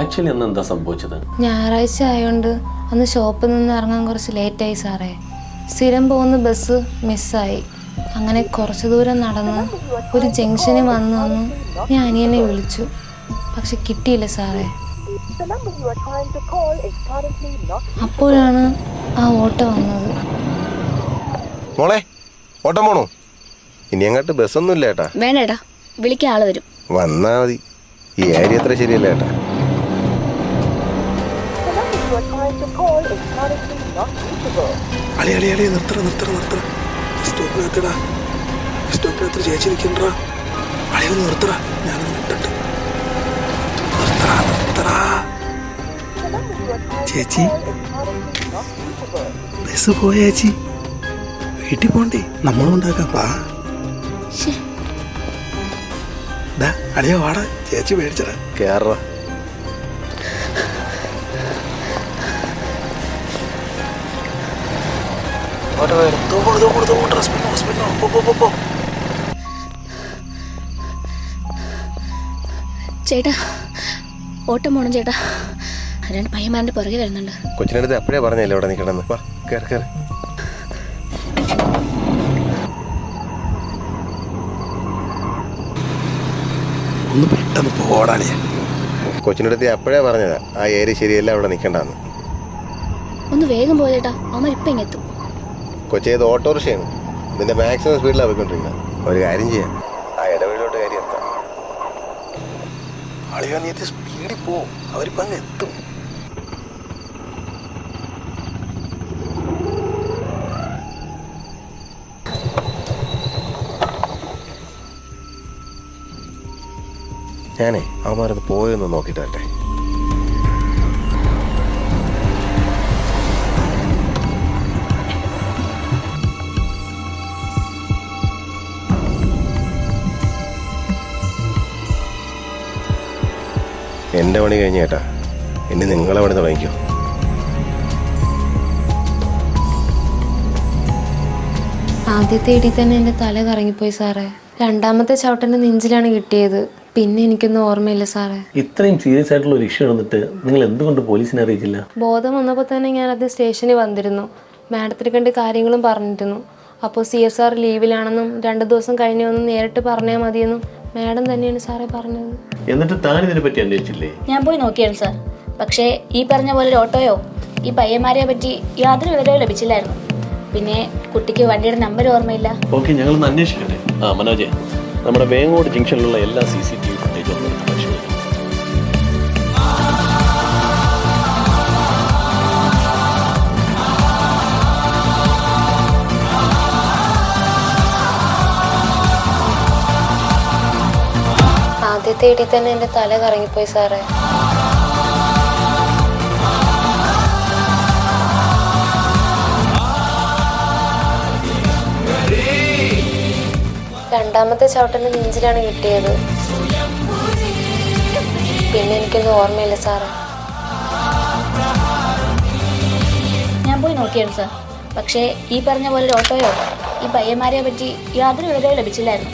Actually അന്ന് എന്താ സംഭവിച്ചത്? ഞായറാഴ്ച ആയതുകൊണ്ട് അന്ന് ഷോപ്പിൽ നിന്ന് ഇറങ്ങാൻ കുറച്ച് ലേറ്റായി സാറേ. സ്ഥിരം പോകുന്ന ബസ് മിസ്സായി. അങ്ങനെ കുറച്ച് ദൂരം നടന്ന് ഒരു ജംഗ്ഷനിൽ വന്നു ഞാൻ അനിയനെ വിളിച്ചു. പക്ഷെ കിട്ടിയില്ല സാറേ. അപ്പോഴാണ് ആ ഓട്ടോ വന്നത്. മോളെ, ഓട്ടം പോണോ? ഇനി അങ്ങോട്ട് ബസ്സൊന്നും ഇല്ല ഏട്ടാ. വേണേട്ടാ, വിളിക്കാൻ ആള് വരും. വന്നാ മതി. ഈ ഏരിയ അത്ര ശരിയല്ല ഏട്ടാ. ചേച്ചി, ബസ് പോയ ചേച്ചി, വീട്ടിൽ പോണ്ടേ? നമ്മളും ഉണ്ടാക്കാം. അളിയ വാടാ, ചേച്ചി മേടിച്ചടാ. കേറ. ചേട്ടാ, ഓട്ടം പോണം ചേട്ടാ. രണ്ട് പയ്യന്മാരുടെ പുറകെ വരുന്നുണ്ട്. കൊച്ചിനടുത്ത് എപ്പോഴേ പറഞ്ഞല്ലേ ഇവിടെ നിൽക്കണമെന്ന്. വാ, കേറ് കേറ്. ഒന്ന് പെട്ടെന്ന് പോടാളിയ. കൊച്ചിനടുത്ത് എപ്പോഴേ പറഞ്ഞതാ ആ ഏരിയ ശരിയല്ല, അവിടെ നിൽക്കണ്ടെന്ന്. ഒന്ന് വേഗം പോയേട്ടാ, അമ്മ ഇപ്പം ഇങ്ങെത്തും. കൊച്ചേത് ഓട്ടോറിക്ഷയാണ്. ഇതിന്റെ മാക്സിമം സ്പീഡിലാണ് പോയിക്കൊണ്ടിരിക്കുന്നത്. ഒരു കാര്യം ചെയ്യാം, ആ ഇടവഴിയിലോട്ട് കാര്യം എത്താം. അളിയ, നീ സ്പീഡിൽ പോ, അവരിപ്പോ അങ്ങ് എത്തും. ഞാനേ അവന്മാരൊന്ന് പോയൊന്ന് നോക്കിയിട്ട് വരട്ടെ. എൻ്റെ പണി കഴിഞ്ഞ ചേട്ടാ, ഇനി നിങ്ങളെ പണി തുടങ്ങിക്കോ. ആദ്യത്തെ ഇടി തന്നെ എൻ്റെ തല കറങ്ങിപ്പോയി സാറേ. രണ്ടാമത്തെ ചവിട്ടൻ്റെ നെഞ്ചിലാണ് കിട്ടിയത്. പിന്നെ എനിക്കൊന്നും ഓർമ്മയില്ല സാറേ. ഇത്രയും സീരിയസ് ആയിട്ടുള്ള ഒരു ഇഷ്യൂ വന്നിട്ട് നിങ്ങൾ എന്തുകൊണ്ട് പോലീസിനെ അറിയിച്ചില്ല? ബോധം വന്നപ്പോൾ തന്നെ ഞാനത് സ്റ്റേഷനിൽ വന്നിരുന്നു. മാഡത്തിന് കണ്ട് കാര്യങ്ങളും പറഞ്ഞിരുന്നു. അപ്പോൾ CSR ലീവിലാണെന്നും 2 ദിവസം കഴിഞ്ഞ് വന്ന് നേരിട്ട് പറഞ്ഞാൽ മതിയെന്നും മാഡം തന്നെയാണ് സാറേ പറഞ്ഞത്. എന്നിട്ട് താൻ ഇതിനെ പറ്റി അന്വേഷിച്ചില്ലേ? ഞാൻ പോയി നോക്കിയാണ് സാർ. പക്ഷേ ഈ പറഞ്ഞ പോലെ ഒരു ഓട്ടോയോ ഈ പയ്യന്മാരെയോ പറ്റി യാതൊരു വിവരവും ലഭിച്ചില്ലായിരുന്നു. പിന്നെ കുട്ടിക്ക് വണ്ടിയുടെ നമ്പർ ഓർമ്മയില്ല. ഓക്കെ, ഞങ്ങളൊന്ന് അന്വേഷിക്കട്ടെ. മനോജെ, നമ്മുടെ വേങ്ങോട് ജംഗ്ഷനിലുള്ള എല്ലാ CCTV ഫുട്ടേജും പരിശോധിക്കും. ആദ്യത്തെ ഇടി തന്നെ എൻ്റെ തല കറങ്ങിപ്പോയി സാറേ. രണ്ടാമത്തെ ചവിട്ടൻ്റെ നെഞ്ചിലാണ് കിട്ടിയത്. പിന്നെ എനിക്കൊന്നും ഓർമ്മയില്ല സാറേ. ഞാൻ പോയി നോക്കിയാണ് സാർ. പക്ഷേ ഈ പറഞ്ഞ പോലെ ഒരു ഓട്ടോയോ ഈ പയ്യന്മാരെയോ പറ്റി യാതൊരു വിവരവും ലഭിച്ചില്ലായിരുന്നു.